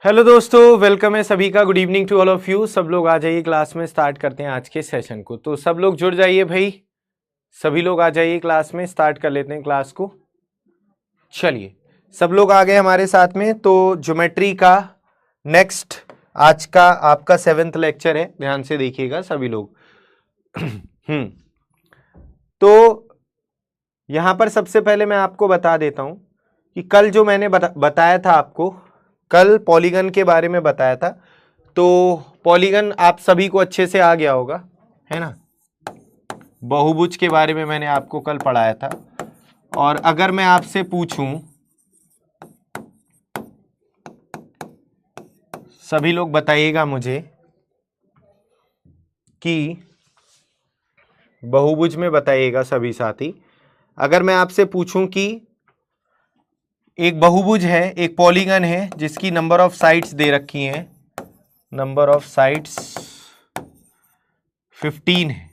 Hello दोस्तों, welcome है सभी का। Good evening to all of you. सब लोग आ जाइए, क्लास में स्टार्ट करते हैं आज के सेशन को। तो सब लोग जुड़ जाइए भाई, सभी लोग आ जाइए क्लास में, स्टार्ट कर लेते हैं क्लास को। चलिए, सब लोग आ गए हमारे साथ में। तो ज्योमेट्री का नेक्स्ट आज का आपका 7th लेक्चर है, ध्यान से देखिएगा सभी लोग। तो यहां पर सबसे पहले मैं आपको बता देता हूं कि कल जो मैंने बताया था आपको, कल पॉलीगन के बारे में बताया था। तो पॉलीगन आप सभी को अच्छे से आ गया होगा, है ना। बहुभुज के बारे में मैंने आपको कल पढ़ाया था। और अगर मैं आपसे पूछूं, सभी लोग बताइएगा मुझे कि बहुभुज में बताइएगा सभी साथी। अगर मैं आपसे पूछूं कि एक बहुभुज है, एक पॉलीगन है जिसकी नंबर ऑफ साइड्स दे रखी हैं, नंबर ऑफ साइड्स 15 है,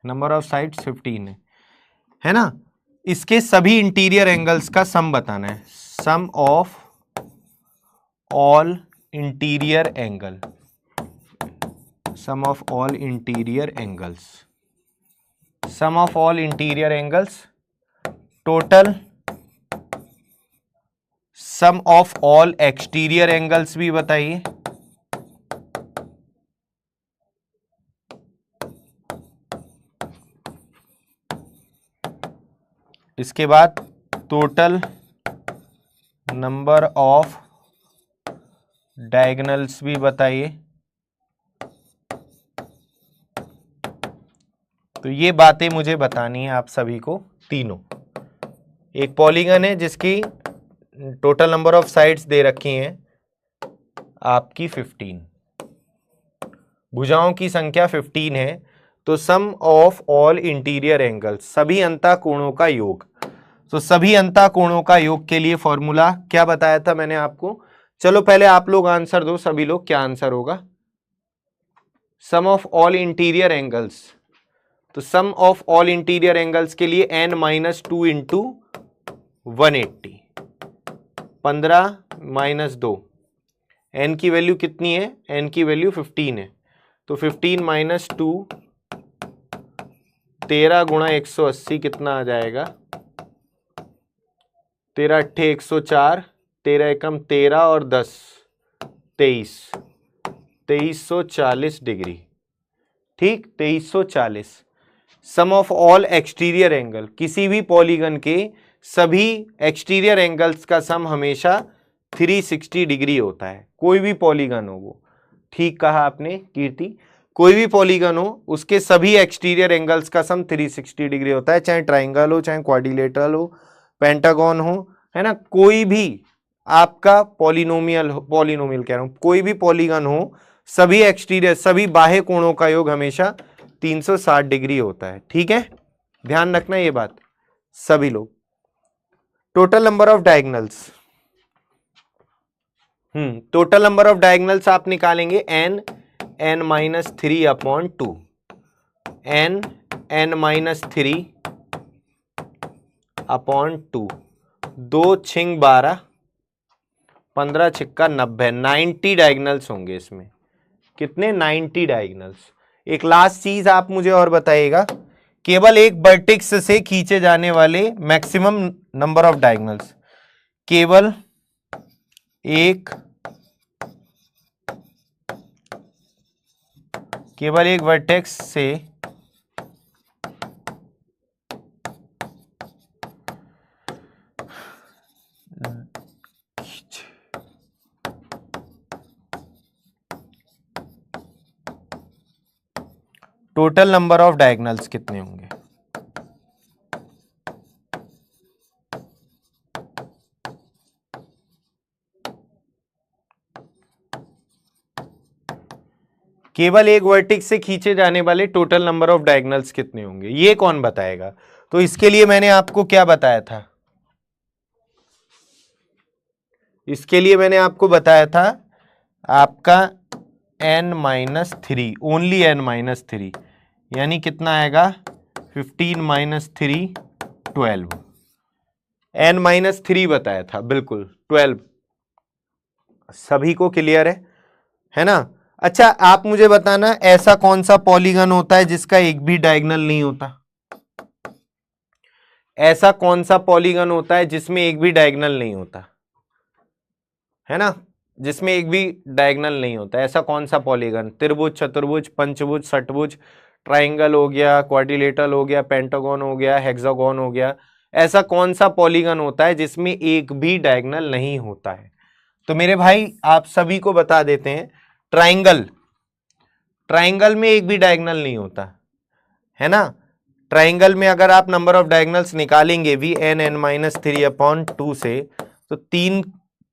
नंबर ऑफ साइड्स 15 है ना। इसके सभी इंटीरियर एंगल्स का सम बताना है, sum of all interior angle, sum of all interior angles, sum of all interior angles, total sum of all exterior angles भी बताइए। इसके बाद टोटल नंबर ऑफ डायगोनल्स भी बताइए। तो ये बातें मुझे बतानी है आप सभी को तीनों। एक पॉलीगन है जिसकी टोटल नंबर ऑफ साइड्स दे रखी हैं आपकी 15, भुजाओं की संख्या 15 है। तो सम ऑफ ऑल इंटीरियर एंगल्स, सभी अंतः कोणों का योग। तो सभी अंतः कोणों का योग के लिए फॉर्मूला क्या बताया था मैंने आपको। चलो पहले आप लोग आंसर दो, सभी लोग, क्या आंसर होगा। सम ऑफ ऑल इंटीरियर एंगल्स, तो सम ऑफ ऑल इंटीरियर एंगल्स के लिए n-2 इंटू 180, 15 - 2, n की वैल्यू कितनी है, n की वैल्यू 15 है। तो 15 - 2, 13 × 180 कितना आ जाएगा, 13 × 8 = 104, 13 एकम 13 और 10 23, 2340 डिग्री। ठीक, 2340। सम ऑफ ऑल एक्सटीरियर एंगल, किसी भी पॉलीगन के सभी एक्सटीरियर एंगल्स का सम हमेशा 360 डिग्री होता है, कोई भी पॉलीगन हो वो। ठीक कहा आपने कीर्ति, कोई भी पॉलीगन हो उसके सभी एक्सटीरियर एंगल्स का सम 360 डिग्री होता है, चाहे ट्राइंगल हो, चाहे क्वाड्रिलेटरल हो, पेंटागन हो, है ना। कोई भी आपका पॉलिनोमियल हो, पॉलिनोमियल कह रहा हूं, कोई भी पॉलीगन हो, सभी एक्सटीरियर, सभी बाह्य कोणों का योग हमेशा 360 डिग्री होता है। ठीक है, ध्यान रखना ये बात सभी लोग। Total number of diagonals, total number of diagonals आप निकालेंगे n-3/2, n-3/2, 2 छिंग 12, 15 छिक्का 90, 90 डायगोनल्स होंगे इसमें। कितने, 90 डायगोनल्स। एक लास्ट चीज आप मुझे और बताइएगा, केवल एक वर्टेक्स से खींचे जाने वाले मैक्सिमम नंबर ऑफ डायगोनल्स, केवल एक वर्टेक्स से टोटल नंबर ऑफ डायगोनल्स कितने होंगे। केवल एक वर्टेक्स से खींचे जाने वाले टोटल नंबर ऑफ डायगोनल्स कितने होंगे, ये कौन बताएगा। तो इसके लिए मैंने आपको क्या बताया था, इसके लिए मैंने आपको बताया था आपका n-3, ओनली n-3, यानी कितना आएगा, 15 - 3 12, n-3 बताया था, बिल्कुल 12। सभी को क्लियर है ना। अच्छा, आप मुझे बताना ऐसा कौन सा पॉलीगन होता है जिसका एक भी डायगोनल नहीं होता? ऐसा कौन सा पॉलीगन होता है जिसमें एक भी डायगोनल नहीं होता, है ना, जिसमें एक भी डायगोनल नहीं होता? ऐसा कौन सा पॉलीगन? त्रिभुज, चतुर्भुज, पंचभुज, षटभुज, ट्राइंगल हो गया, क्वाड्रिलेटरल हो गया, पेंटागन हो गया, हेक्सागन हो गया। ऐसा कौन सा पॉलीगन होता है जिसमें एक भी डायगोनल नहीं होता है? तो मेरे भाई आप सभी को बता देते हैं, ट्राइंगल, ट्राइंगल में एक भी डायगोनल नहीं होता, है ना। ट्राइंगल में अगर आप नंबर ऑफ डायगोनल्स निकालेंगे भी n(n-3/2) से, तो 3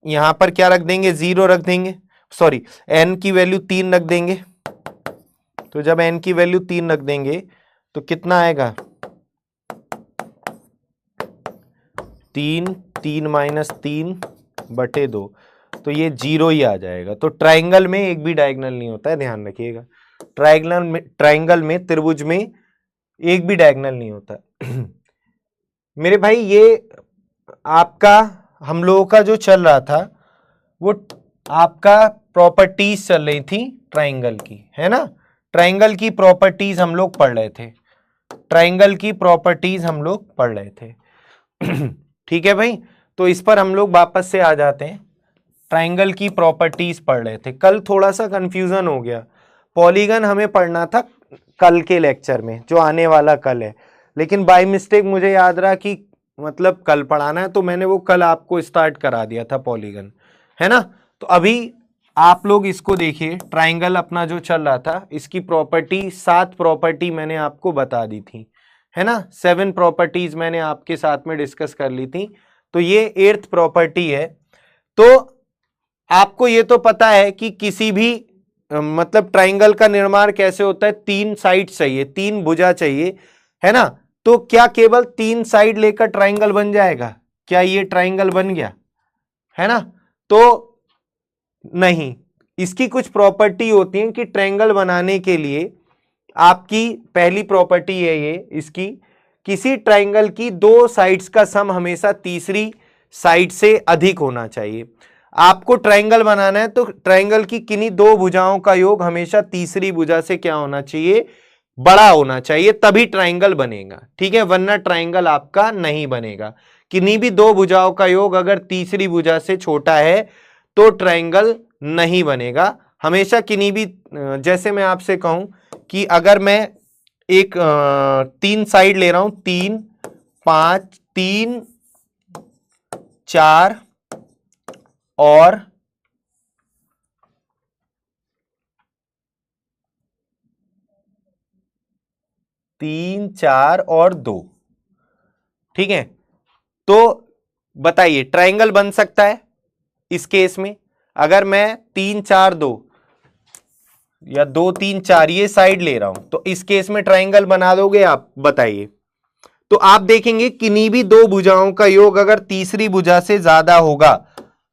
यहां पर क्या रख देंगे, 0 रख देंगे, सॉरी n की वैल्यू 3 रख देंगे। तो जब n की वैल्यू 3 रख देंगे तो कितना आएगा, 3, 3-3/2, तो ये 0 ही आ जाएगा। तो ट्राइंगल में एक भी डायगोनल नहीं होता है, ध्यान रखिएगा। ट्राइंगल में, त्रिभुज में एक भी डायगोनल नहीं होता। मेरे भाई ये आपका हम लोगों का जो चल रहा था वो आपका प्रॉपर्टीज चल रही थी ट्राइंगल की, है ना। ट्राइंगल की प्रॉपर्टीज हम लोग पढ़ रहे थे, ट्राइंगल की प्रॉपर्टीज हम लोग पढ़ रहे थे। ठीक है भाई, तो इस पर हम लोग वापस से आ जाते हैं। ट्राइंगल की प्रॉपर्टीज पढ़ रहे थे, कल थोड़ा सा कंफ्यूजन हो गया। पॉलीगन हमें पढ़ना था कल के लेक्चर में, जो आने वाला कल है, लेकिन बाय मिस्टेक मुझे याद रहा कि मतलब कल पढ़ाना है, तो मैंने वो कल आपको स्टार्ट करा दिया था पॉलीगन, है ना। तो अभी आप लोग इसको देखिए, ट्राइंगल अपना जो चल रहा था, इसकी प्रॉपर्टी 7 प्रॉपर्टी मैंने आपको बता दी थी, है ना। 7 प्रॉपर्टीज मैंने आपके साथ में डिस्कस कर ली थी, तो ये 8th प्रॉपर्टी है। तो आपको ये तो पता है कि किसी भी मतलब ट्राइंगल का निर्माण कैसे होता है, 3 साइड चाहिए, 3 भुजा चाहिए, है ना। तो क्या केवल 3 साइड लेकर ट्राइंगल बन जाएगा? क्या ये ट्राइंगल बन गया, है ना? तो नहीं, इसकी कुछ प्रॉपर्टी होती है कि ट्रायंगल बनाने के लिए आपकी पहली प्रॉपर्टी है ये इसकी, किसी ट्रायंगल की 2 साइड्स का सम हमेशा तीसरी साइड से अधिक होना चाहिए। आपको ट्रायंगल बनाना है तो ट्रायंगल की किन्हीं 2 भुजाओं का योग हमेशा तीसरी भुजा से क्या होना चाहिए, बड़ा होना चाहिए, तभी ट्रायंगल बनेगा, ठीक है, वरना ट्रायंगल आपका नहीं बनेगा। किन्हीं भी 2 भुजाओं का योग अगर तीसरी भुजा से छोटा है तो ट्रायंगल नहीं बनेगा। हमेशा किन्हीं भी, जैसे मैं आपसे कहूं कि अगर मैं एक 3 साइड ले रहा हूं, 3, 5, 3, 4 और 3, 4 और 2, ठीक है, तो बताइए ट्रायंगल बन सकता है इस केस में? अगर मैं 3, 4, 2 या 2, 3, 4 ये साइड ले रहा हूं तो इस केस में ट्रायंगल बना दोगे आप? बताइए। तो आप देखेंगे किन्हीं भी 2 भुजाओं का योग अगर तीसरी भुजा से ज्यादा होगा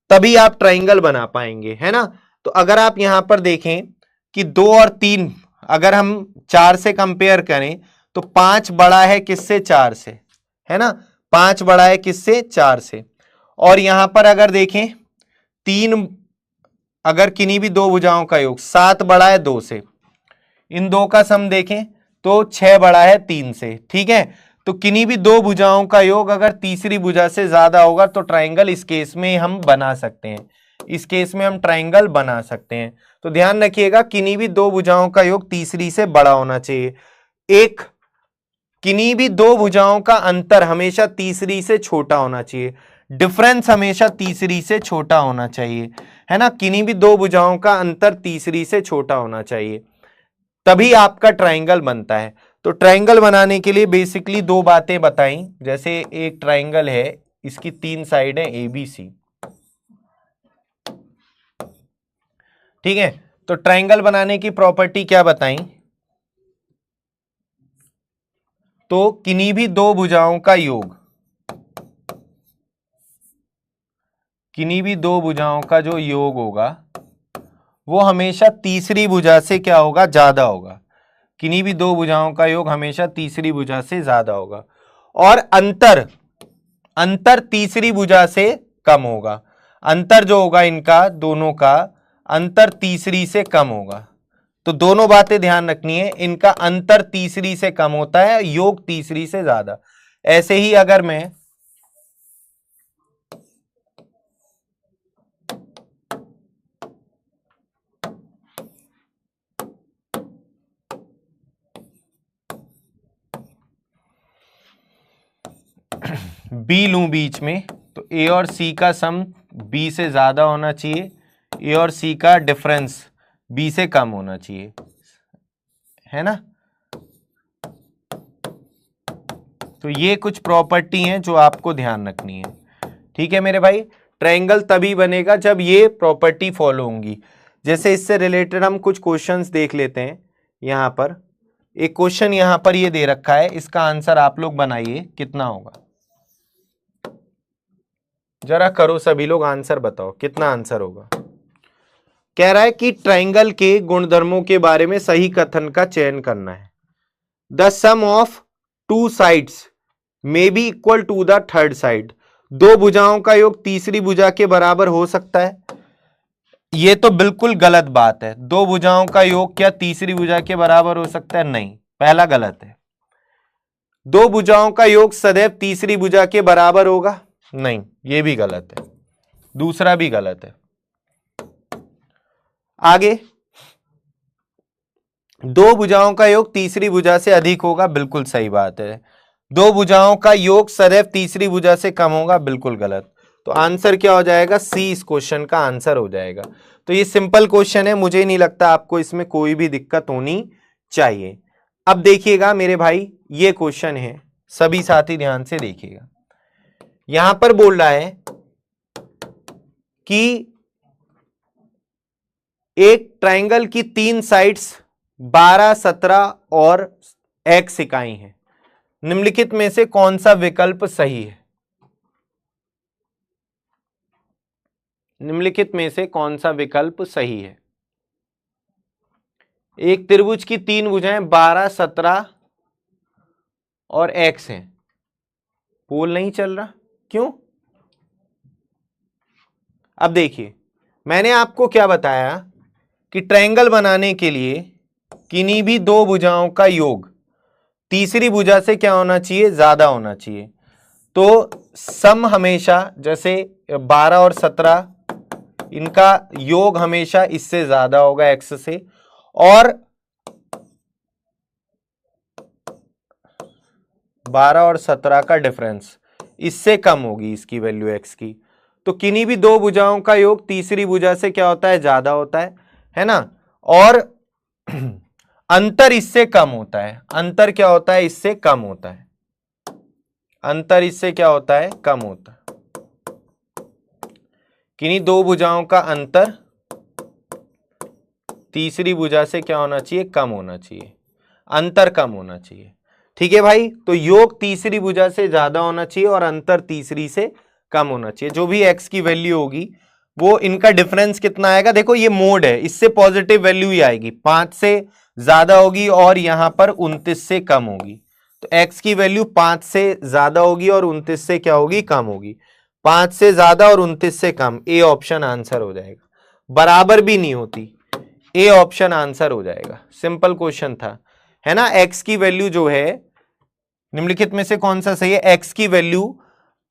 तभी आप ट्रायंगल बना पाएंगे, है ना। तो अगर आप यहां पर देखें कि 2 और 3 अगर हम 4 से कंपेयर करें तो 5 बड़ा है किससे? 4 से, है ना, 5 बड़ा है किससे? 4 से। और यहां पर अगर देखें 3 अगर किन्हीं भी 2 भुजाओं का योग 7 बड़ा है 2 से, इन 2 का सम देखें तो 6 बड़ा है 3 से, ठीक है। तो किन्हीं भी 2 भुजाओं का योग अगर तीसरी भुजा से ज्यादा होगा तो ट्रायंगल इस केस में हम बना सकते हैं, इस केस में हम ट्रायंगल बना सकते हैं। तो ध्यान रखिएगा किन्हीं भी 2 भुजाओं का योग तीसरी से बड़ा होना चाहिए। एक किन्हीं भी 2 भुजाओं का अंतर हमेशा तीसरी से छोटा होना चाहिए, डिफरेंस हमेशा तीसरी से छोटा होना चाहिए, है ना। किन्हीं भी 2 भुजाओं का अंतर तीसरी से छोटा होना चाहिए, तभी आपका ट्रायंगल बनता है। तो ट्रायंगल बनाने के लिए बेसिकली 2 बातें बताई, जैसे एक ट्रायंगल है, इसकी 3 साइड है ABC, ठीक है। तो ट्रायंगल बनाने की प्रॉपर्टी क्या बताई? तो किन्हीं भी 2 भुजाओं का योग, किन्हीं भी 2 भुजाओं का जो योग होगा वो हमेशा तीसरी भुजा से क्या होगा? ज्यादा होगा। किन्हीं भी 2 भुजाओं का योग हमेशा तीसरी भुजा से ज्यादा होगा, और अंतर तीसरी भुजा से कम होगा। अंतर जो होगा इनका दोनों का अंतर तीसरी से कम होगा। तो दोनों बातें ध्यान रखनी है, इनका अंतर तीसरी से कम होता है, योग तीसरी से ज्यादा। ऐसे ही अगर मैं बी लूं बीच में, तो ए और सी का सम बी से ज्यादा होना चाहिए, ए और सी का डिफरेंस बी से कम होना चाहिए, है ना। तो ये कुछ प्रॉपर्टी हैं जो आपको ध्यान रखनी है, ठीक है मेरे भाई। ट्रायंगल तभी बनेगा जब ये प्रॉपर्टी फॉलो होंगी। जैसे इससे रिलेटेड हम कुछ क्वेश्चंस देख लेते हैं। यहां पर एक क्वेश्चन यहां पर ये दे रखा है, इसका आंसर आप लोग बनाइए कितना होगा। जरा करो सभी लोग, आंसर बताओ कितना आंसर होगा। कह रहा है कि ट्रायंगल के गुणधर्मों के बारे में सही कथन का चयन करना है। The sum of two sides may be equal to the third side. दो भुजाओं का योग तीसरी भुजा के बराबर हो सकता है। यह तो बिल्कुल गलत बात है। दो भुजाओं का योग क्या तीसरी भुजा के बराबर हो सकता है? नहीं, पहला गलत है। दो भुजाओं का योग सदैव तीसरी भुजा के बराबर होगा? नहीं, यह भी गलत है। दूसरा भी गलत है। आगे, दो भुजाओं का योग तीसरी भुजा से अधिक होगा? बिल्कुल सही बात है। दो भुजाओं का योग सदैव तीसरी भुजा से कम होगा? बिल्कुल गलत। तो आंसर क्या हो जाएगा? सी इस क्वेश्चन का आंसर हो जाएगा। तो ये सिंपल क्वेश्चन है, मुझे नहीं लगता आपको इसमें कोई भी दिक्कत होनी चाहिए। अब देखिएगा मेरे भाई, ये क्वेश्चन है, सभी साथी ध्यान से देखिएगा। यहां पर बोल रहा है कि एक ट्रायंगल की तीन साइड्स 12, 17 और x इकाई है। निम्नलिखित में से कौन सा विकल्प सही है? निम्नलिखित में से कौन सा विकल्प सही है? एक त्रिभुज की तीन भुजाएं 12, 17 और x हैं। पोल नहीं चल रहा, क्यों? अब देखिए, मैंने आपको क्या बताया कि ट्रायंगल बनाने के लिए किन्हीं भी दो भुजाओं का योग तीसरी भुजा से क्या होना चाहिए? ज्यादा होना चाहिए। तो सम हमेशा, जैसे 12 और 17, इनका योग हमेशा इससे ज्यादा होगा x से, और 12 और 17 का डिफरेंस इससे कम होगी इसकी वैल्यू x की। तो किन्हीं भी दो भुजाओं का योग तीसरी भुजा से क्या होता है? ज्यादा होता है ना। और अंतर इससे कम होता है। अंतर क्या होता है? इससे कम होता है। अंतर इससे क्या होता है? कम होता है। किन्हीं दो भुजाओं का अंतर तीसरी भुजा से क्या होना चाहिए? कम होना चाहिए। अंतर कम होना चाहिए, ठीक है भाई। तो योग तीसरी भुजा से ज्यादा होना चाहिए और अंतर तीसरी से कम होना चाहिए। जो भी x की वैल्यू होगी वो इनका डिफरेंस कितना आएगा? देखो ये मोड है, इससे पॉजिटिव वैल्यू ही आएगी, 5 से ज्यादा होगी और यहां पर 29 से कम होगी। तो x की वैल्यू 5 से ज्यादा होगी और 29 से क्या होगी? कम होगी। 5 से ज्यादा और 29 से कम, ए ऑप्शन आंसर हो जाएगा। बराबर भी नहीं होती, ए ऑप्शन आंसर हो जाएगा। सिंपल क्वेश्चन था, है ना। x की वैल्यू जो है, निम्नलिखित में से कौन सा सही है? x की वैल्यू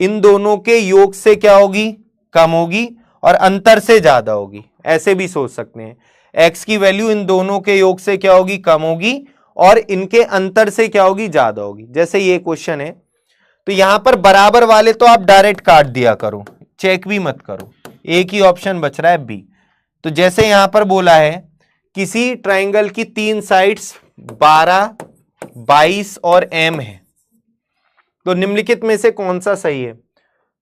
इन दोनों के योग से क्या होगी? कम होगी और अंतर से ज्यादा होगी। ऐसे भी सोच सकते हैं, x की वैल्यू इन दोनों के योग से क्या होगी? कम होगी और इनके अंतर से क्या होगी? ज्यादा होगी। जैसे ये क्वेश्चन है, तो यहां पर बराबर वाले तो आप डायरेक्ट काट दिया करो, चेक भी मत करो, एक ही ऑप्शन बच रहा है बी। तो जैसे यहां पर बोला है किसी ट्रायंगल की तीन साइड्स 12, 22 और m है, तो निम्नलिखित में से कौन सा सही है?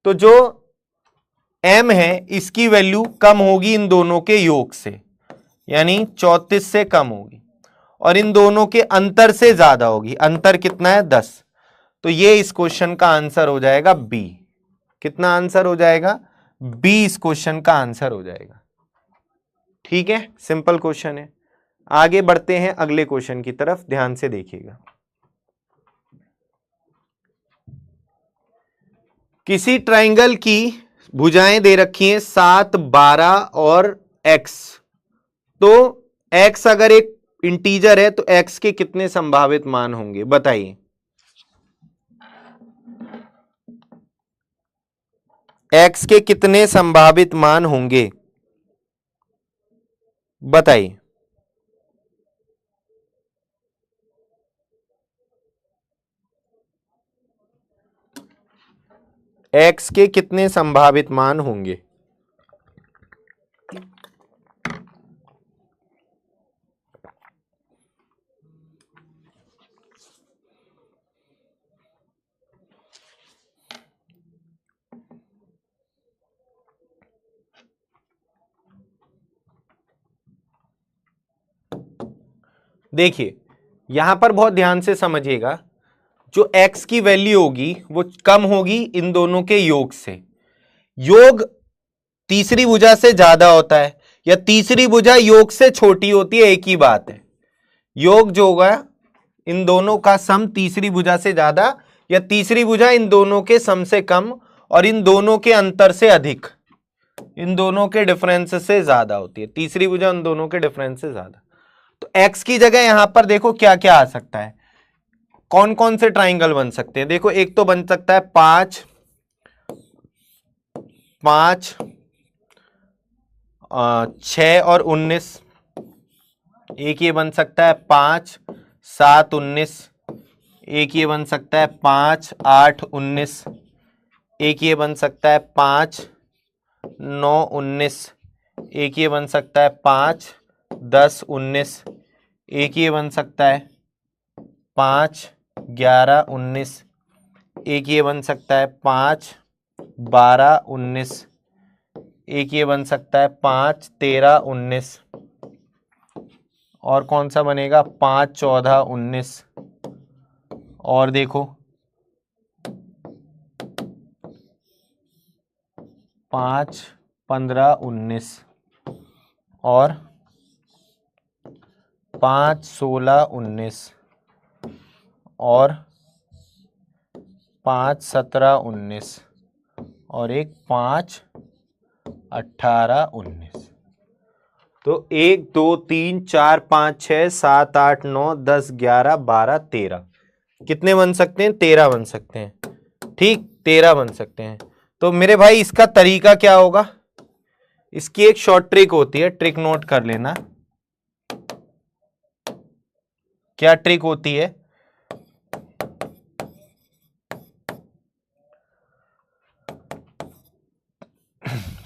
तो जो m है इसकी वैल्यू कम होगी इन दोनों के योग से, यानी 34 से कम होगी, और इन दोनों के अंतर से ज्यादा होगी। अंतर कितना है? 10। तो ये इस क्वेश्चन का आंसर हो जाएगा बी। कितना आंसर हो जाएगा? बी इस क्वेश्चन का आंसर हो जाएगा, ठीक है। सिंपल क्वेश्चन है। आगे बढ़ते हैं अगले क्वेश्चन की तरफ, ध्यान से देखिएगा। किसी ट्रायंगल की भुजाएं दे रखी हैं 7, 12 और x। तो x अगर एक इंटीजर है तो x के कितने संभावित मान होंगे बताइए। x के कितने संभावित मान होंगे बताइए। x के कितने संभावित मान होंगे। देखिए यहां पर बहुत ध्यान से समझिएगा, जो x की वैल्यू होगी वो कम होगी इन दोनों के योग से। योग तीसरी भुजा से ज्यादा होता है या तीसरी भुजा योग से छोटी होती है, एक ही बात है। योग जो होगा इन दोनों का सम तीसरी भुजा से ज्यादा या तीसरी भुजा इन दोनों के सम से कम और इन दोनों के अंतर से अधिक, इन दोनों के डिफरेंस से ज्यादा होती है। तीसरी भुजा इन दोनों के डिफरेंस से ज्यादा। तो x की जगह यहां पर देखो क्या क्या आ सकता है, कौन कौन से ट्राइंगल बन सकते हैं। देखो एक तो बन सकता है 5, 5, 6 और 19। एक ये बन सकता है 5, 7, 19। एक ये बन सकता है 5, 8, 19। एक ये बन सकता है 5, 9, 19। एक ये बन सकता है 5, 10, 19। एक ये बन सकता है 5, 11, 19। एक ये बन सकता है 5, 12, 19। एक ये बन सकता है 5, 13, 19। और कौन सा बनेगा 5, 14, 19। और देखो 5, 15, 19 और 5, 16, 19 और 5, 17, 19 और एक 5, 18, 19। तो 1, 2, 3, 4, 5, 6, 7, 8, 9, 10, 11, 12, 13 कितने बन सकते हैं 13 बन सकते हैं। ठीक 13 बन सकते हैं। तो मेरे भाई इसका तरीका क्या होगा, इसकी एक शॉर्ट ट्रिक होती है, ट्रिक नोट कर लेना। क्या ट्रिक होती है,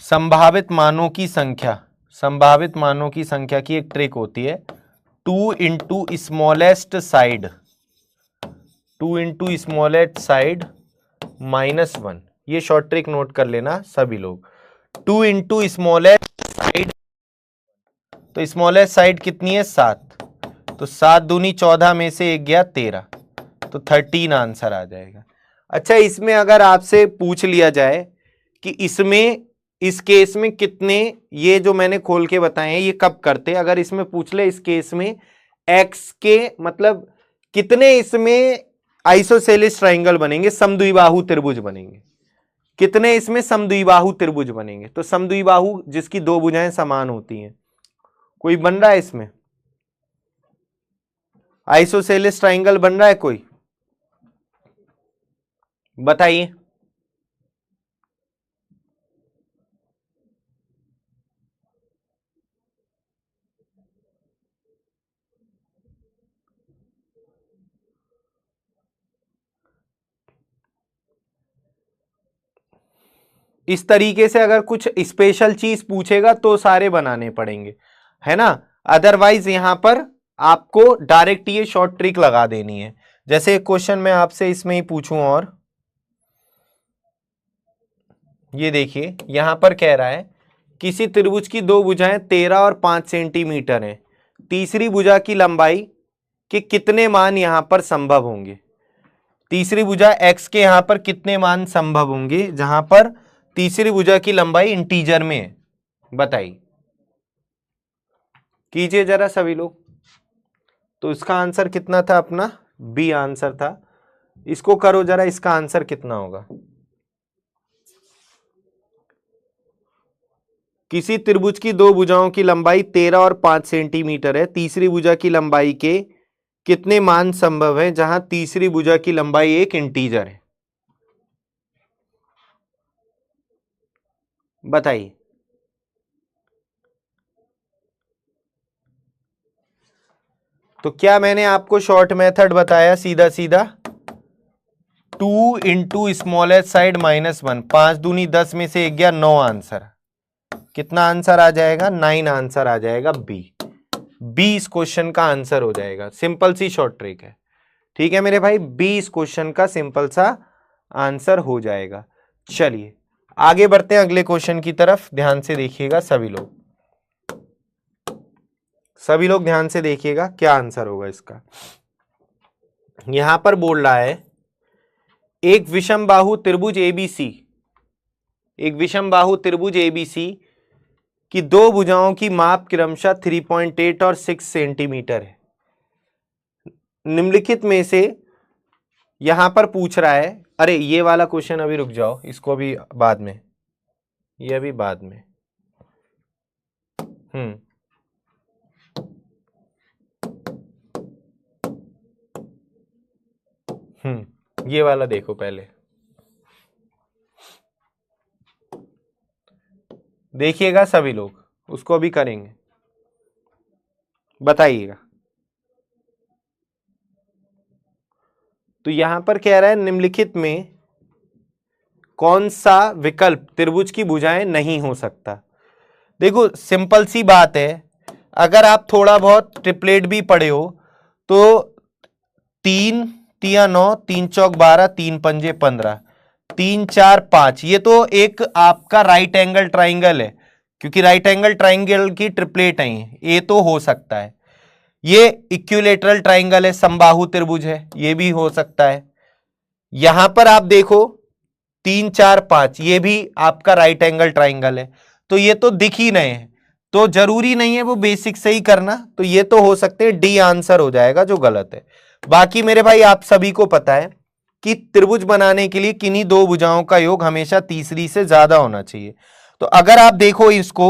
संभावित मानों की संख्या, संभावित मानों की संख्या की एक ट्रिक होती है 2 into smallest side, 2 into smallest side -1। ये शॉर्ट ट्रिक नोट कर लेना सभी लोग। 2 इंटू स्मॉलेस्ट साइड, तो स्मॉलेस्ट साइड कितनी है 7, तो 7 दूनी 14 में से 1 गया 13, तो 13 आंसर आ जाएगा। अच्छा इसमें अगर आपसे पूछ लिया जाए कि इसमें इस केस में कितने, ये जो मैंने खोल के बताए हैं ये कब करते, अगर इसमें पूछ ले इस केस में x के मतलब कितने इसमें आइसोसेलेस ट्राइंगल बनेंगे, समद्विबाहु त्रिभुज बनेंगे, कितने इसमें समद्विबाहु त्रिभुज बनेंगे। तो समद्विबाहु जिसकी दो भुजाएं समान होती हैं, कोई बन रहा है इसमें आइसोसेलेस ट्राइंगल बन रहा है कोई, बताइए। इस तरीके से अगर कुछ स्पेशल चीज पूछेगा तो सारे बनाने पड़ेंगे, है ना। अदरवाइज यहां पर आपको डायरेक्ट ये शॉर्ट ट्रिक लगा देनी है। जैसे एक क्वेश्चन मैं आपसे इसमें ही पूछूं, और ये देखिए यहां पर कह रहा है किसी त्रिभुज की दो भुजाएं 13 और 5 सेंटीमीटर हैं, तीसरी भुजा की लंबाई के कितने मान यहां पर संभव होंगे। तीसरी भुजा x के यहां पर कितने मान संभव होंगे जहां पर तीसरी भुजा की लंबाई इंटीजर में है, बताइए। कीजिए जरा सभी लोग। तो इसका आंसर कितना था अपना, बी आंसर था। इसको करो जरा, इसका आंसर कितना होगा। किसी त्रिभुज की दो भुजाओं की लंबाई 13 और 5 सेंटीमीटर है, तीसरी भुजा की लंबाई के कितने मान संभव है जहां तीसरी भुजा की लंबाई एक इंटीजर है? बताइए। तो क्या मैंने आपको शॉर्ट मेथड बताया सीधा सीधा? 2 इंटू स्मॉलेस्ट साइड -1, 5 दूनी 10 में से 1 गया 9 आंसर। कितना आंसर आ जाएगा? 9 आंसर आ जाएगा बी। बी इस क्वेश्चन का आंसर हो जाएगा। सिंपल सी शॉर्ट ट्रिक है, ठीक है मेरे भाई। बी इस क्वेश्चन का सिंपल सा आंसर हो जाएगा। चलिए आगे बढ़ते हैं अगले क्वेश्चन की तरफ। ध्यान से देखिएगा सभी लोग, सभी लोग ध्यान से देखिएगा क्या आंसर होगा इसका। यहां पर बोल रहा है एक विषमबाहु त्रिभुज एबीसी, एक विषमबाहु त्रिभुज एबीसी की दो भुजाओं की माप क्रमशः 3.8 और 6 सेंटीमीटर है। निम्नलिखित में से यहां पर पूछ रहा है, अरे ये वाला क्वेश्चन अभी रुक जाओ, इसको अभी बाद में, ये अभी बाद में। ये वाला देखो पहले, देखिएगा सभी लोग, उसको अभी करेंगे, बताइएगा। तो यहां पर कह रहा है निम्नलिखित में कौन सा विकल्प त्रिभुज की भुजाएं नहीं हो सकता। देखो सिंपल सी बात है, अगर आप थोड़ा बहुत ट्रिपलेट भी पढ़े हो तो 3 तिया 9, 3 चौक 12, 3 पंजे 15, 3 4 5, ये तो एक आपका राइट एंगल ट्राइंगल है, क्योंकि राइट एंगल ट्राइंगल की ट्रिपलेट है ये तो हो सकता है। ये इक्विलेटरल ट्राइंगल है, समबाहु त्रिभुज है, ये भी हो सकता है। यहां पर आप देखो 3 4 5, ये भी आपका राइट एंगल ट्राइंगल है, तो ये तो दिख ही नहीं है, तो जरूरी नहीं है वो बेसिक से ही करना, तो ये तो हो सकते हैं। डी आंसर हो जाएगा जो गलत है। बाकी मेरे भाई आप सभी को पता है कि त्रिभुज बनाने के लिए किन्हीं दो भुजाओं का योग हमेशा तीसरी से ज्यादा होना चाहिए। तो अगर आप देखो इसको,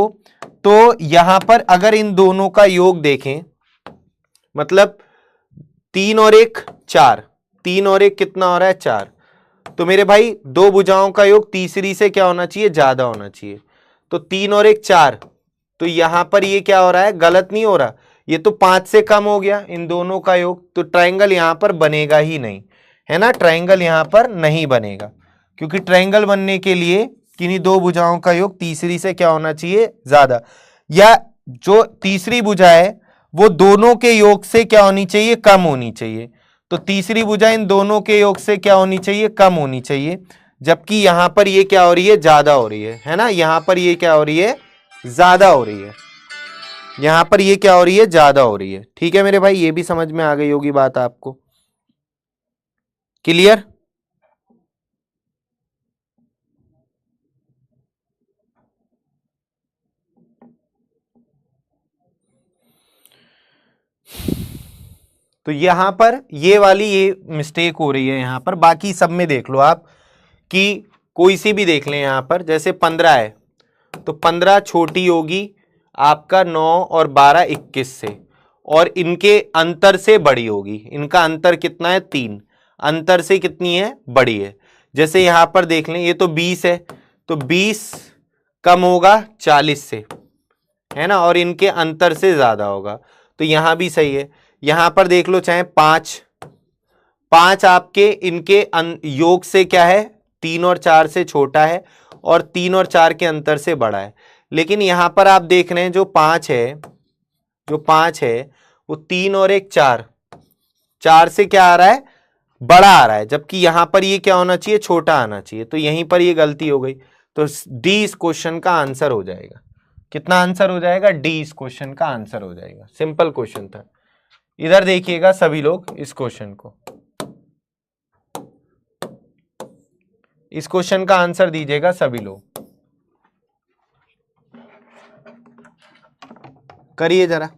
तो यहां पर अगर इन दोनों का योग देखें, मतलब 3 और 1 4, 3 और 1 कितना हो रहा है? 4। तो मेरे भाई दो भुजाओं का योग तीसरी से क्या होना चाहिए? ज्यादा होना चाहिए। तो 3 और 1 4, तो यहां पर ये क्या हो रहा है? गलत नहीं हो रहा, ये तो 5 से कम हो गया इन दोनों का योग, तो ट्राइंगल यहां पर बनेगा ही नहीं, है ना। ट्राइंगल यहां पर नहीं बनेगा, क्योंकि ट्राइंगल बनने के लिए किन्हीं दो भुजाओं का योग तीसरी से क्या होना चाहिए? ज्यादा, या जो तीसरी भुजा है वो दोनों के योग से क्या होनी चाहिए? कम होनी चाहिए। तो तीसरी भुजा इन दोनों के योग से क्या होनी चाहिए? कम होनी चाहिए, जबकि यहां पर ये क्या हो रही है? ज्यादा हो रही है ना। यहां पर ये क्या हो रही है? ज्यादा हो रही है। यहां पर ये क्या हो रही है? ज्यादा हो रही है। ठीक है मेरे भाई, ये भी समझ में आ गई होगी बात आपको। क्लियर? तो यहां पर ये वाली ये मिस्टेक हो रही है यहां पर। बाकी सब में देख लो आप कि कोई सी भी देख लें, यहां पर जैसे 15 है तो 15 छोटी होगी आपका 9 और 12 21 से, और इनके अंतर से बड़ी होगी। इनका अंतर कितना है? 3। अंतर से कितनी है? बड़ी है। जैसे यहां पर देख लें, ये तो 20 है, तो 20 कम होगा 40 से, है ना, और इनके अंतर से ज्यादा होगा, तो यहां भी सही है। यहां पर देख लो, चाहे 5, 5 आपके इनके योग से क्या है? 3 और 4 से छोटा है, और 3 और 4 के अंतर से बड़ा है। लेकिन यहां पर आप देख रहे हैं जो 5 है, जो 5 है वो 3 और 1 4, 4 से क्या आ रहा है? बड़ा आ रहा है, जबकि यहां पर ये क्या होना चाहिए? छोटा आना चाहिए। तो यहीं पर ये गलती हो गई, तो डी इस क्वेश्चन का आंसर हो जाएगा। कितना आंसर हो जाएगा? डी इस क्वेश्चन का आंसर हो जाएगा। सिंपल क्वेश्चन था। इधर देखिएगा सभी लोग इस क्वेश्चन को, इस क्वेश्चन का आंसर दीजिएगा सभी लोग, करिए जरा।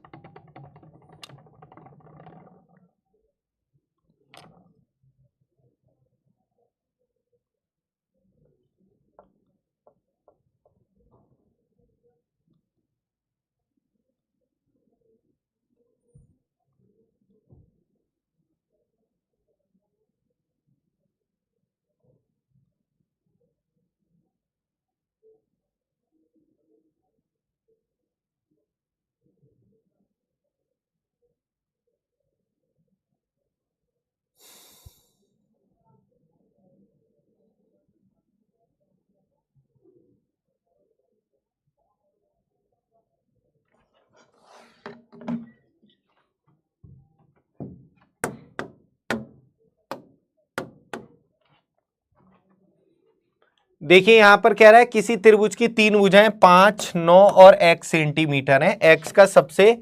देखिए यहां पर कह रहा है किसी त्रिभुज की तीन भुजाएं 5, 9 और x सेंटीमीटर है, x का सबसे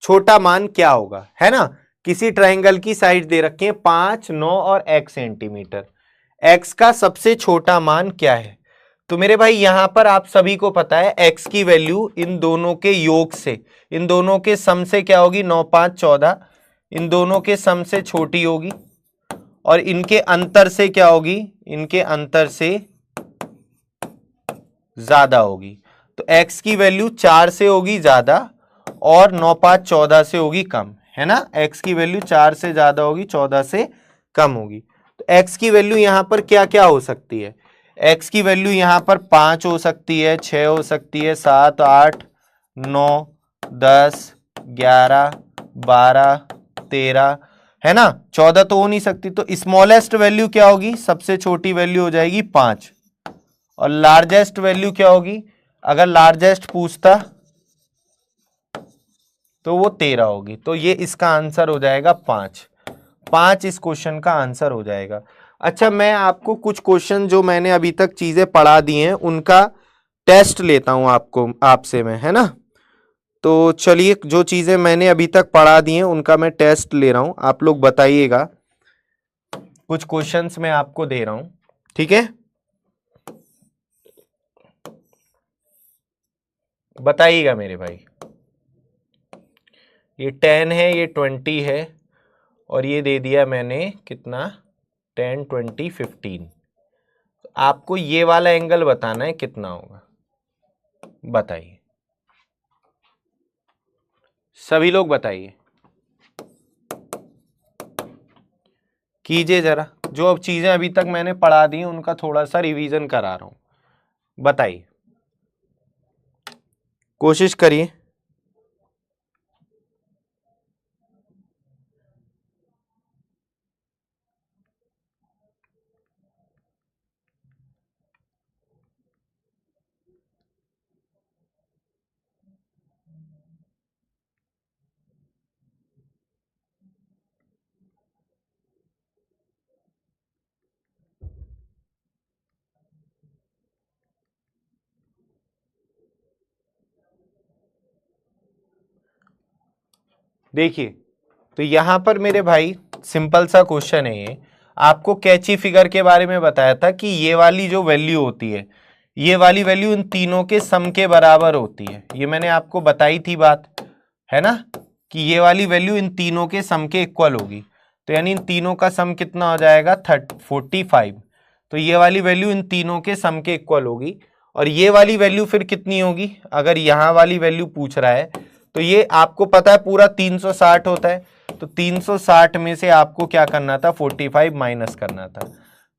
छोटा मान क्या होगा, है ना। किसी ट्रायंगल की साइड दे रखी है 5, 9 और x सेंटीमीटर, x का सबसे छोटा मान क्या है। तो मेरे भाई यहां पर आप सभी को पता है x की वैल्यू इन दोनों के योग से, इन दोनों के सम से क्या होगी, 9, 5, 14, इन दोनों के सम से छोटी होगी और इनके अंतर से क्या होगी, इनके अंतर से ज्यादा होगी। तो x की वैल्यू 4 से होगी ज्यादा और 9, 5, 14 से होगी कम, है ना। x की वैल्यू 4 से ज्यादा होगी, 14 से कम होगी। तो x की वैल्यू यहां पर क्या क्या हो सकती है, x की वैल्यू यहां पर 5 हो सकती है, 6 हो सकती है, 7, 8, 9, 10, 11, 12, 13, है ना। 14 तो हो नहीं सकती, तो स्मॉलेस्ट वैल्यू क्या होगी, सबसे छोटी वैल्यू हो जाएगी 5 और लार्जेस्ट वैल्यू क्या होगी, अगर लार्जेस्ट पूछता तो वो 13 होगी। तो ये इसका आंसर हो जाएगा 5 इस क्वेश्चन का आंसर हो जाएगा। अच्छा, मैं आपको कुछ क्वेश्चन जो मैंने अभी तक चीजें पढ़ा दी हैं उनका टेस्ट लेता हूं आपको, आपसे मैं, है ना। तो चलिए, जो चीजें मैंने अभी तक पढ़ा दी हैं उनका मैं टेस्ट ले रहा हूं, आप लोग बताइएगा। कुछ क्वेश्चंस मैं आपको दे रहा हूं, ठीक है, बताइएगा मेरे भाई। ये 10 है, ये 20 है और ये दे दिया मैंने कितना, 10, 20, 15। आपको ये वाला एंगल बताना है कितना होगा, बताइए, सभी लोग बताइए, कीजिए जरा। जो अब चीजें अभी तक मैंने पढ़ा दी हैं उनका थोड़ा सा रिवीजन करा रहा हूं, बताइए, कोशिश करिए। देखिए, तो यहां पर मेरे भाई सिंपल सा क्वेश्चन है ये। आपको कैची फिगर के बारे में बताया था कि ये वाली जो वैल्यू होती है, ये वाली वैल्यू इन तीनों के सम के बराबर होती है, ये मैंने आपको बताई थी बात, है ना, कि ये वाली वैल्यू इन तीनों के सम के इक्वल होगी। तो यानी इन तीनों का सम कितना हो जाएगा, 45। तो ये वाली वैल्यू इन तीनों के सम के इक्वल होगी और ये वाली वैल्यू फिर कितनी होगी, अगर यहाँ वाली वैल्यू पूछ रहा है तो ये आपको पता है पूरा 360 होता है, तो 360 में से आपको क्या करना था, 45 माइनस करना था।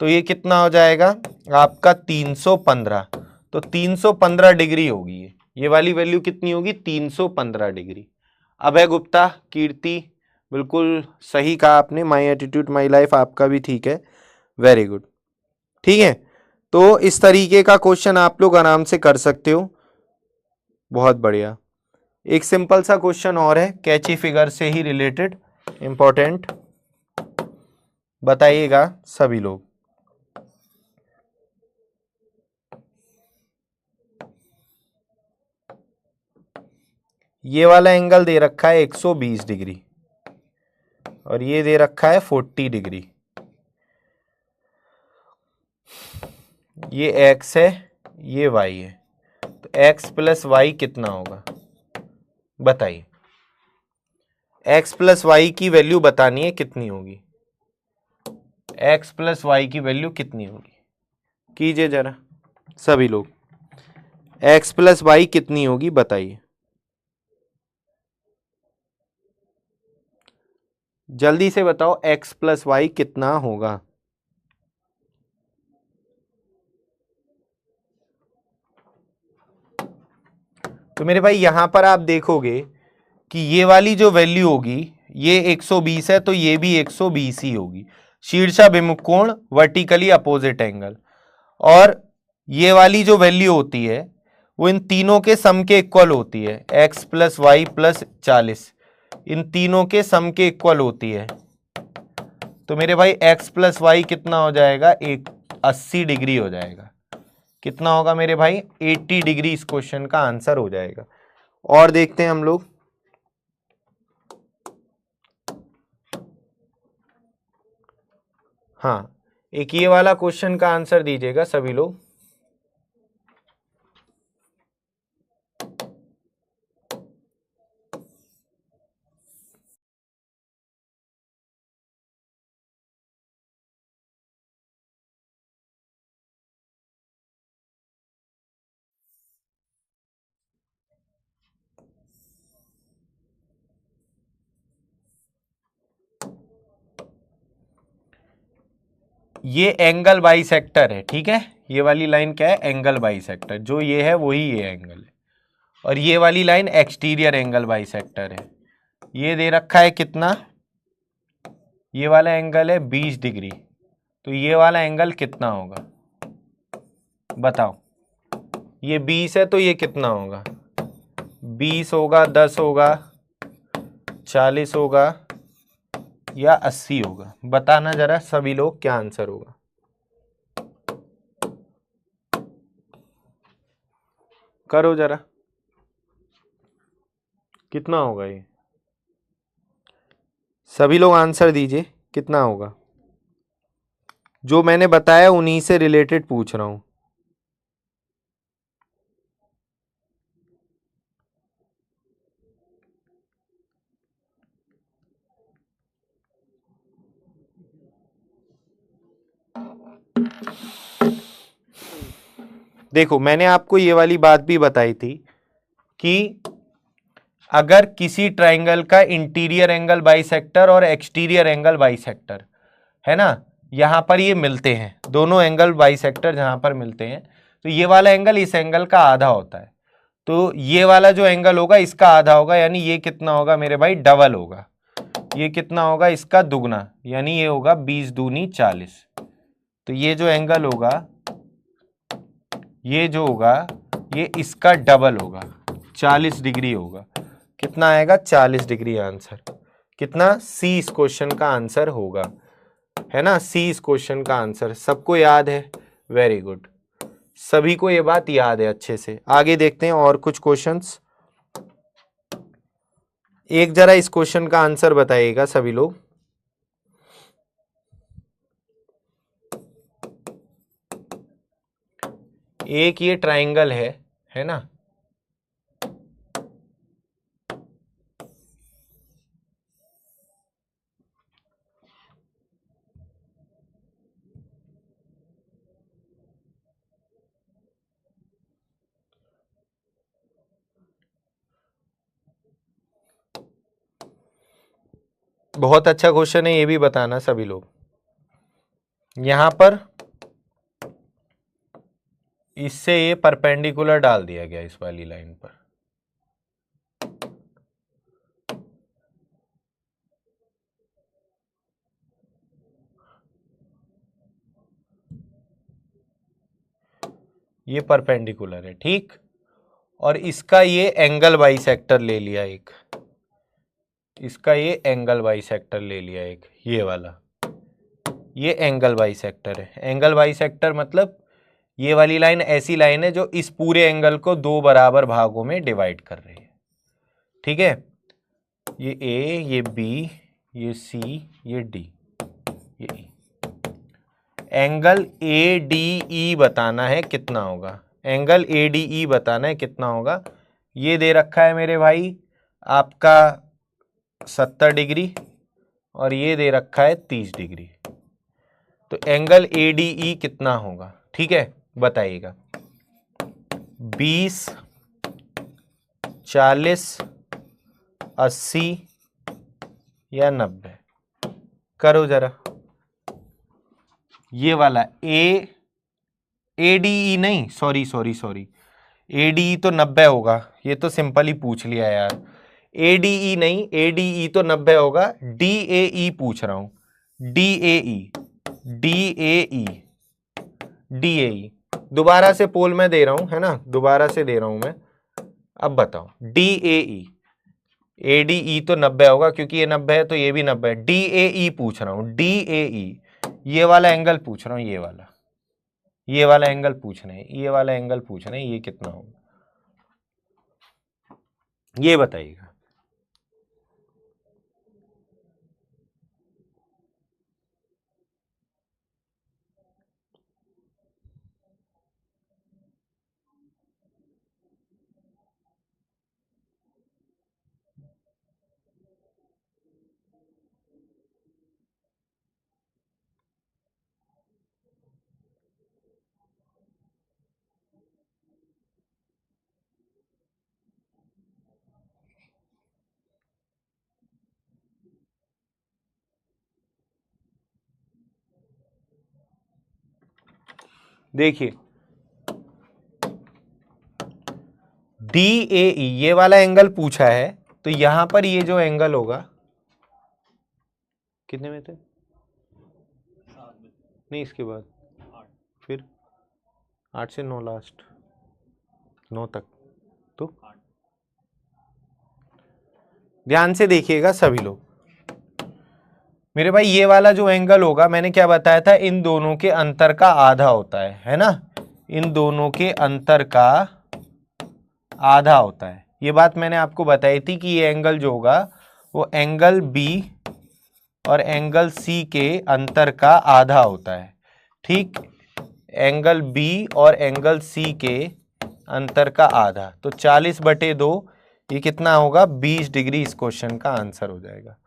तो ये कितना हो जाएगा आपका 315। तो 315 डिग्री होगी ये वाली वैल्यू कितनी होगी, 315 डिग्री। अभय गुप्ता, कीर्ति, बिल्कुल सही कहा आपने, माई एटीट्यूड माई लाइफ आपका भी ठीक है, वेरी गुड, ठीक है। तो इस तरीके का क्वेश्चन आप लोग आराम से कर सकते हो, बहुत बढ़िया। एक सिंपल सा क्वेश्चन और है कैची फिगर से ही रिलेटेड, इंपॉर्टेंट, बताइएगा सभी लोग। ये वाला एंगल दे रखा है 120 डिग्री और ये दे रखा है 40 डिग्री। ये x है, ये y है, तो x प्लस वाई कितना होगा, बताइए। x प्लस वाई की वैल्यू बतानी है कितनी होगी, x प्लस वाई की वैल्यू कितनी होगी, कीजिए जरा सभी लोग, x प्लस वाई कितनी होगी बताइए, जल्दी से बताओ, x प्लस वाई कितना होगा। तो मेरे भाई यहां पर आप देखोगे कि ये वाली जो वैल्यू होगी ये 120 है, तो ये भी 120 ही होगी, शीर्षाभिमुख कोण, वर्टिकली अपोजिट एंगल। और ये वाली जो वैल्यू होती है वो इन तीनों के सम के इक्वल होती है, x प्लस वाई प्लस 40, इन तीनों के सम के इक्वल होती है। तो मेरे भाई x प्लस वाई कितना हो जाएगा, 80 डिग्री हो जाएगा, कितना होगा मेरे भाई 80 डिग्री इस क्वेश्चन का आंसर हो जाएगा। और देखते हैं हम लोग, हाँ एक ये वाला क्वेश्चन का आंसर दीजिएगा सभी लोग। ये एंगल बाइसेक्टर है, ठीक है। ये वाली लाइन क्या है, एंगल बाइसेक्टर, जो ये है वही ये एंगल है। और ये वाली लाइन एक्सटीरियर एंगल बाइसेक्टर है। ये दे रखा है कितना, ये वाला एंगल है 20 डिग्री, तो ये वाला एंगल कितना होगा बताओ। ये 20 है तो ये कितना होगा, 20 होगा, 10 होगा, 40 होगा या 80 होगा। बताना जरा सभी लोग क्या आंसर होगा। करो जरा, कितना होगा ये, सभी लोग आंसर दीजिए कितना होगा। जो मैंने बताया उन्हीं से रिलेटेड पूछ रहा हूं। देखो मैंने आपको ये वाली बात भी बताई थी कि अगर किसी ट्राइंगल का इंटीरियर एंगल बाइसेक्टर और एक्सटीरियर एंगल बाइसेक्टर है ना, यहां पर ये मिलते हैं, दोनों एंगल बाइसेक्टर जहां पर मिलते हैं, तो ये वाला एंगल इस एंगल का आधा होता है। तो ये वाला जो एंगल होगा इसका आधा होगा, यानी ये कितना होगा मेरे भाई, डबल होगा। ये कितना होगा, इसका दुगना, यानी ये होगा 20 दूनी 40। तो ये जो एंगल होगा, ये जो होगा, ये इसका डबल होगा, 40 डिग्री होगा। कितना आएगा, 40 डिग्री आंसर। कितना, सी इस क्वेश्चन का आंसर होगा, है ना। सी इस क्वेश्चन का आंसर सबको याद है, वेरी गुड, सभी को ये बात याद है अच्छे से। आगे देखते हैं और कुछ क्वेश्चंस। एक जरा इस क्वेश्चन का आंसर बताइएगा सभी लोग। एक ये ट्राइंगल है ना, बहुत अच्छा क्वेश्चन है, ये भी बताना सभी लोग। यहां पर इससे ये परपेंडिकुलर डाल दिया गया इस वाली लाइन पर, ये परपेंडिकुलर है, ठीक। और इसका ये एंगल बाइसेक्टर ले लिया एक, इसका ये एंगल बाइसेक्टर ले लिया एक, ये वाला, ये एंगल बाइसेक्टर है। एंगल बाइसेक्टर मतलब ये वाली लाइन ऐसी लाइन है जो इस पूरे एंगल को दो बराबर भागों में डिवाइड कर रही है, ठीक है। ये ए, ये बी, ये सी, ये डी, ये ई। एंगल ए डी ई बताना है कितना होगा, एंगल ए डी ई बताना है कितना होगा। ये दे रखा है मेरे भाई आपका 70 डिग्री और ये दे रखा है 30 डिग्री। तो एंगल ए डी ई कितना होगा, ठीक है, बताइएगा। 20, 40, 80 या 90, करो जरा। ये वाला ए डी ई नहीं, सॉरी ए डी ई तो 90 होगा, ये तो सिंपल ही पूछ लिया यार। ए डी ई नहीं, ए डी ई तो 90 होगा, डी ए ई पूछ रहा हूं, D A E, D A E, D A E. दोबारा से पोल में दे रहा हूं, है ना, दोबारा से दे रहा हूं मैं। अब बताओ, D A E, A D E तो 90 होगा क्योंकि ये 90 है तो ये भी 90 है। डी ए ई पूछ रहा हूं, डी ए ई, ये वाला एंगल पूछ रहा हूं, ये वाला, ये वाला एंगल पूछ रहे हैं, ये वाला एंगल पूछ रहे हैं, ये कितना होगा ये बताइएगा। देखिए DAE ये वाला एंगल पूछा है, तो यहां पर ये जो एंगल होगा कितने में थे, नहीं इसके बाद फिर 8 से 9 लास्ट 9 तक, तो ध्यान से देखिएगा सभी लोग मेरे भाई। ये वाला जो एंगल होगा, मैंने क्या बताया था, इन दोनों के अंतर का आधा होता है ना, इन दोनों के अंतर का आधा होता है। ये बात मैंने आपको बताई थी कि ये एंगल जो होगा वो एंगल बी और एंगल सी के अंतर का आधा होता है। ठीक, एंगल बी और एंगल सी के अंतर का आधा, तो 40/2 ये कितना होगा, 20 डिग्री इस क्वेश्चन का आंसर हो जाएगा।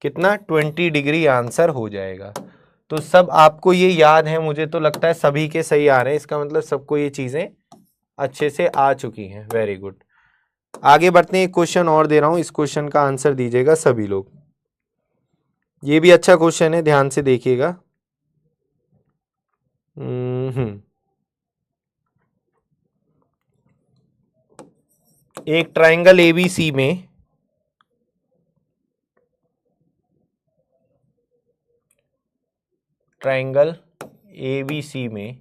कितना, 20 डिग्री आंसर हो जाएगा। तो सब आपको ये याद है, मुझे तो लगता है सभी के सही आ रहे हैं, इसका मतलब सबको ये चीजें अच्छे से आ चुकी हैं। Very good. आगे बढ़ते हैं, एक क्वेश्चन और दे रहा हूं, इस क्वेश्चन का आंसर दीजिएगा सभी लोग। ये भी अच्छा क्वेश्चन है, ध्यान से देखिएगा। एक ट्राइंगल ABC में ABC में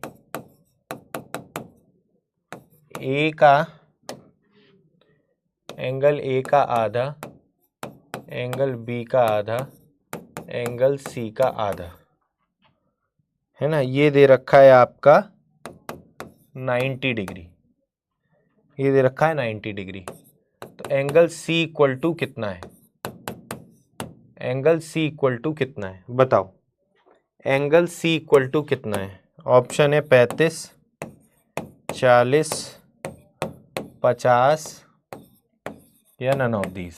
एंगल A का आधा, एंगल B का आधा, एंगल C का आधा है ना, ये दे रखा है आपका 90 डिग्री, ये दे रखा है 90 डिग्री। तो एंगल C इक्वल टू कितना है, एंगल C इक्वल टू कितना है बताओ, एंगल C इक्वल टू कितना है। ऑप्शन है 35, 40, 50 या नन ऑफ दीज।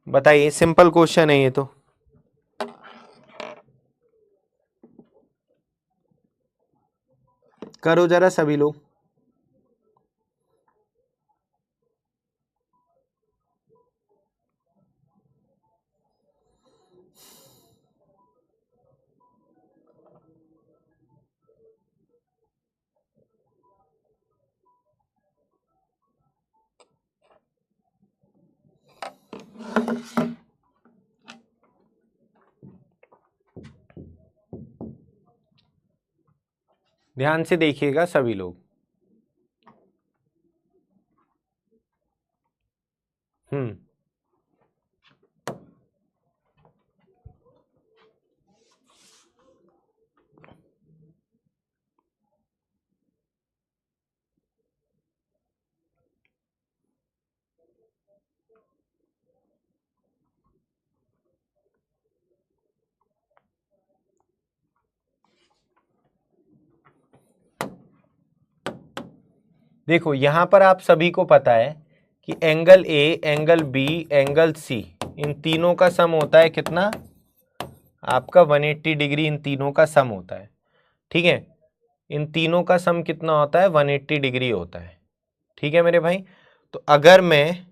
बताइए, सिंपल क्वेश्चन है ये तो। करो जरा सभी लोग। ध्यान से देखिएगा सभी लोग। देखो यहां पर आप सभी को पता है कि angle A, angle B, angle C, इन तीनों का सम होता है कितना, आपका 180 डिग्री इन तीनों का सम होता है। ठीक है, इन तीनों का सम कितना होता है, 180 डिग्री होता है। ठीक है मेरे भाई। तो अगर मैं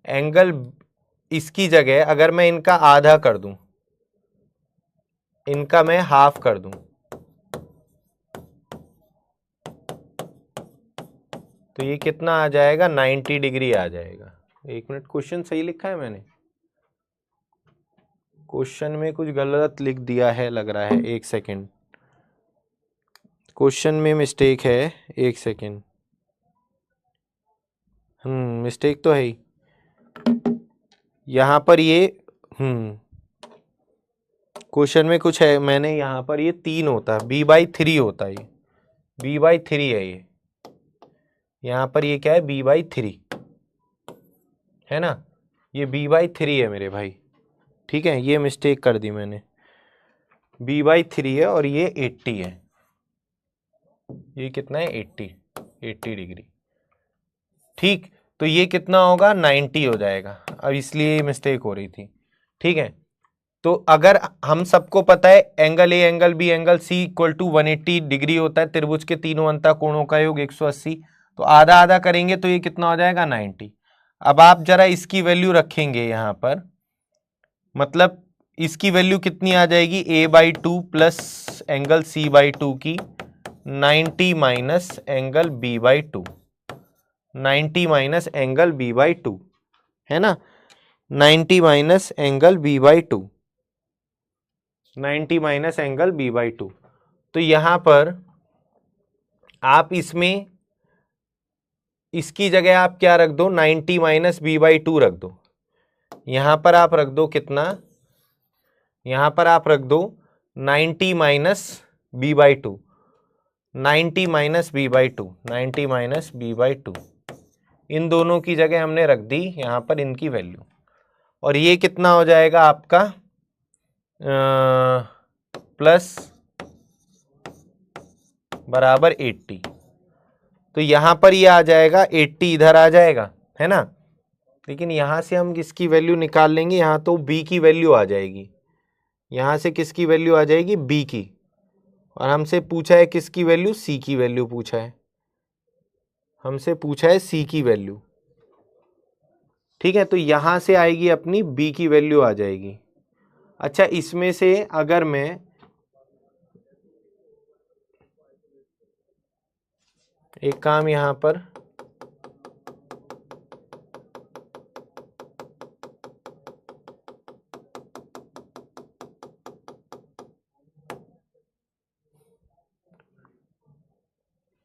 एंगल इसकी जगह अगर मैं इनका आधा कर दूं, इनका मैं हाफ कर दूं, तो ये कितना आ जाएगा, 90 डिग्री आ जाएगा। एक मिनट, क्वेश्चन सही लिखा है मैंने, क्वेश्चन में कुछ गलत लिख दिया है लग रहा है, एक सेकेंड, क्वेश्चन में मिस्टेक है, एक सेकेंड। मिस्टेक तो है ही यहाँ पर ये क्वेश्चन में कुछ है, मैंने यहाँ पर ये 3 होता है, b/3 होता है, ये b/3 है, ये यहाँ पर ये क्या है, b/3 है ना, ये b/3 है मेरे भाई, ठीक है, ये मिस्टेक कर दी मैंने, b/3 है और ये 80 है, ये कितना है 80 डिग्री, ठीक। तो ये कितना होगा 90 हो जाएगा, अब इसलिए मिस्टेक हो रही थी, ठीक है। तो अगर हम सबको पता है angle A angle B angle C equal to 180 degree होता है, त्रिभुज के तीनों अंतः कोणों का योग 180, तो आधा आधा करेंगे तो ये कितना हो जाएगा 90। अब आप जरा इसकी वैल्यू रखेंगे यहाँ पर, मतलब इसकी वैल्यू कितनी आ जाएगी, a/2 प्लस एंगल c/2 की 90 minus angle b/2, 90 minus angle b/2 है ना, 90 minus angle b/2, 90 minus angle b/2। तो यहां पर आप इसमें इसकी जगह आप क्या रख दो, 90 माइनस b/2 रख दो, यहां पर आप रख दो कितना, यहां पर आप रख दो 90 minus b/2, 90 minus b/2, 90 minus b/2, इन दोनों की जगह हमने रख दी यहां पर इनकी वैल्यू, और ये कितना हो जाएगा आपका प्लस बराबर 80, तो यहां पर ये आ जाएगा 80, इधर आ जाएगा है ना, लेकिन यहां से हम किसकी वैल्यू निकाल लेंगे, यहां तो b की वैल्यू आ जाएगी, यहां से किसकी वैल्यू आ जाएगी b की, और हमसे पूछा है किसकी वैल्यू, c की वैल्यू पूछा है, हमसे पूछा है c की वैल्यू, ठीक है। तो यहां से आएगी अपनी b की वैल्यू आ जाएगी। अच्छा, इसमें से अगर मैं एक काम यहां पर,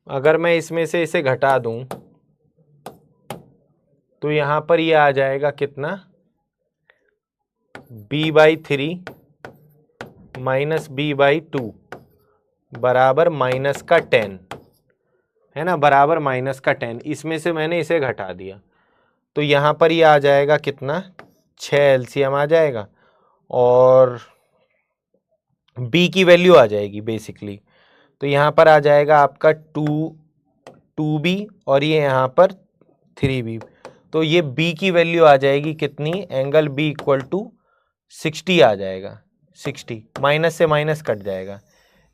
अगर मैं इसमें से इसे घटा दूं तो यहां पर ये आ जाएगा कितना, b/3 माइनस b/2 बराबर माइनस का 10 है ना, बराबर माइनस का 10, इसमें से मैंने इसे घटा दिया, तो यहां पर ये आ जाएगा कितना, 6 एलसीएम आ जाएगा, और b की वैल्यू आ जाएगी बेसिकली, तो यहां पर आ जाएगा आपका 2b और ये यहां पर 3b, तो ये b की वैल्यू आ जाएगी कितनी, एंगल b इक्वल टू 60 आ जाएगा, 60 माइनस से माइनस कट जाएगा,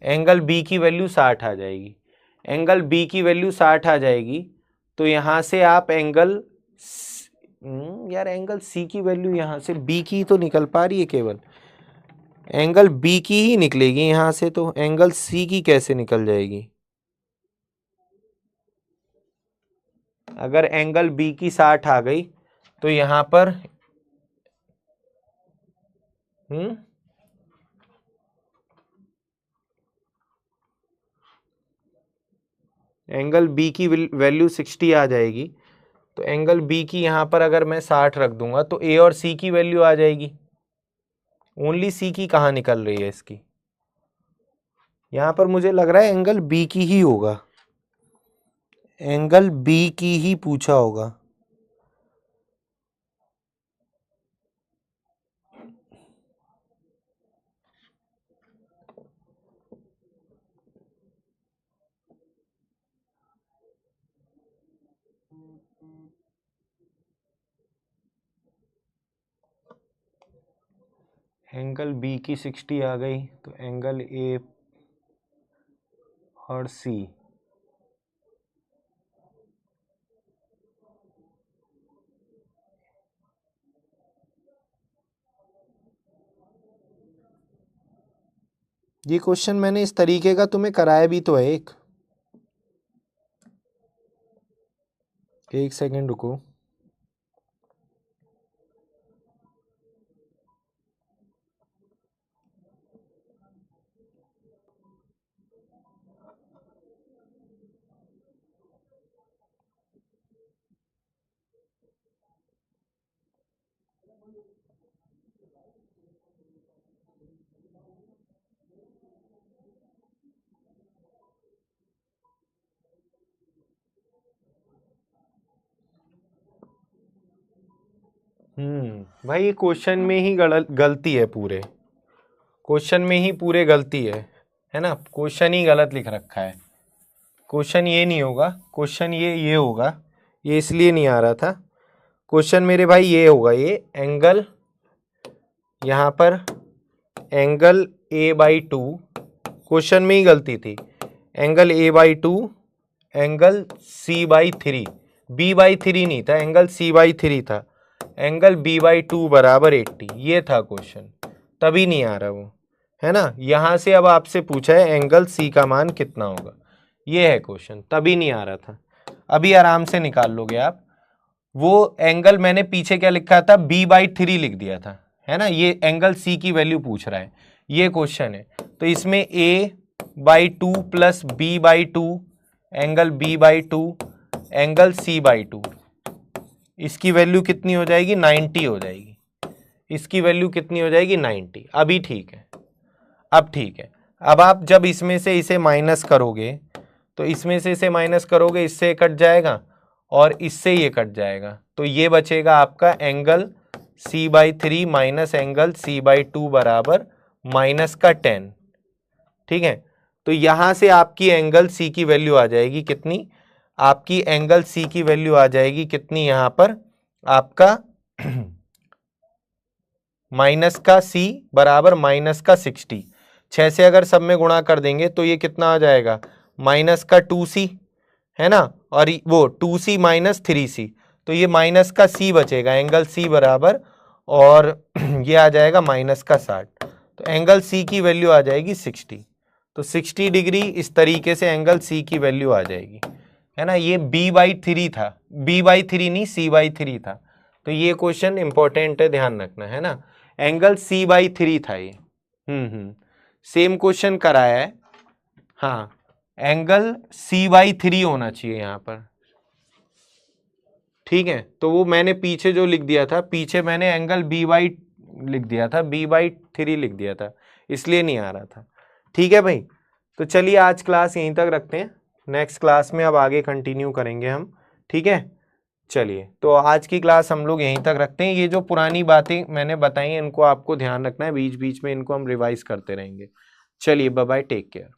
एंगल b की वैल्यू 60 आ जाएगी, एंगल b की वैल्यू 60 आ जाएगी, तो यहां से आप एंगल यार एंगल c की वैल्यू यहां से b की तो निकल पा रही है, केवल एंगल b की ही निकलेगी यहां से, तो एंगल c की कैसे निकल जाएगी, अगर एंगल b की 60 आ गई तो यहां पर एंगल b की वैल्यू 60 आ जाएगी, तो एंगल b की यहां पर अगर मैं 60 रख दूंगा तो a और c की वैल्यू आ जाएगी, ओनली c की कहां निकल रही है इसकी, यहां पर मुझे लग रहा है एंगल b की ही होगा, एंगल b की ही पूछा होगा, एंगल b की 60 आ गई, तो एंगल a और c, ये क्वेश्चन मैंने इस तरीके का तुम्हें कराया भी तो है, एक सेकंड रुको, भाई ये क्वेश्चन में ही गलती है, पूरे क्वेश्चन में ही पूरे गलती है ना। क्वेश्चन ही गलत लिख रखा है। क्वेश्चन ये नहीं होगा, क्वेश्चन ये होगा, ये इसलिए नहीं आ रहा था। क्वेश्चन मेरे भाई ये होगा, ये एंगल, यहाँ पर एंगल a/2, क्वेश्चन में ही गलती थी। Angle a/2, angle c/3, b/3 नहीं था, एंगल c/3 था, एंगल b/2 बराबर 80, ये था क्वेश्चन, तभी नहीं आ रहा वो, है ना। यहाँ से अब आपसे पूछा है एंगल c का मान कितना होगा, ये है क्वेश्चन, तभी नहीं आ रहा था। अभी आराम से निकाल लोगे आप। वो एंगल मैंने पीछे क्या लिखा था, b/3 लिख दिया था, है ना। ये एंगल c की वैल्यू पूछ रहा है, ये क्वेश्चन है। तो इसमें a/2 plus b/2, angle b/2, angle c/2, इसकी वैल्यू कितनी हो जाएगी, 90 हो जाएगी। इसकी वैल्यू कितनी हो जाएगी, 90। अभी ठीक है, अब ठीक है। अब आप जब इसमें से इसे माइनस करोगे, तो इसमें से इसे माइनस करोगे, इससे कट जाएगा और इससे ये कट जाएगा, तो ये बचेगा आपका angle c/3 minus angle c/2 बराबर माइनस का 10। ठीक है, तो यहां से आपकी एंगल c की वैल्यू आ जाएगी कितनी, आपकी एंगल c की वैल्यू आ जाएगी कितनी, यहां पर आपका माइनस का c बराबर माइनस का 60। 6 से अगर सब में गुणा कर देंगे तो ये कितना आ जाएगा, माइनस का 2c, है ना, और वो 2c माइनस 3c, तो ये माइनस का c बचेगा, एंगल c बराबर, और ये आ जाएगा माइनस का 60, तो एंगल c की वैल्यू आ जाएगी 60। तो 60 डिग्री इस तरीके से एंगल c की वैल्यू आ जाएगी, है ना। ये b/3 था, b/3 नहीं c/3 था, तो ये क्वेश्चन इंपॉर्टेंट है, ध्यान रखना, है ना। एंगल c/3 था ये। सेम क्वेश्चन कराया है, हाँ, एंगल c/3 होना चाहिए यहाँ पर। ठीक है, तो वो मैंने पीछे जो लिख दिया था, पीछे मैंने एंगल लिख दिया था, b/3 लिख दिया था, इसलिए नहीं आ रहा था। ठीक है भाई, तो चलिए आज क्लास यहीं तक रखते हैं, नेक्स्ट क्लास में अब आगे कंटिन्यू करेंगे हम। ठीक है, चलिए, तो आज की क्लास हम लोग यहीं तक रखते हैं। ये जो पुरानी बातें मैंने बताई इनको आपको ध्यान रखना है, बीच बीच में इनको हम रिवाइज करते रहेंगे। चलिए, बाय बाय, टेक केयर।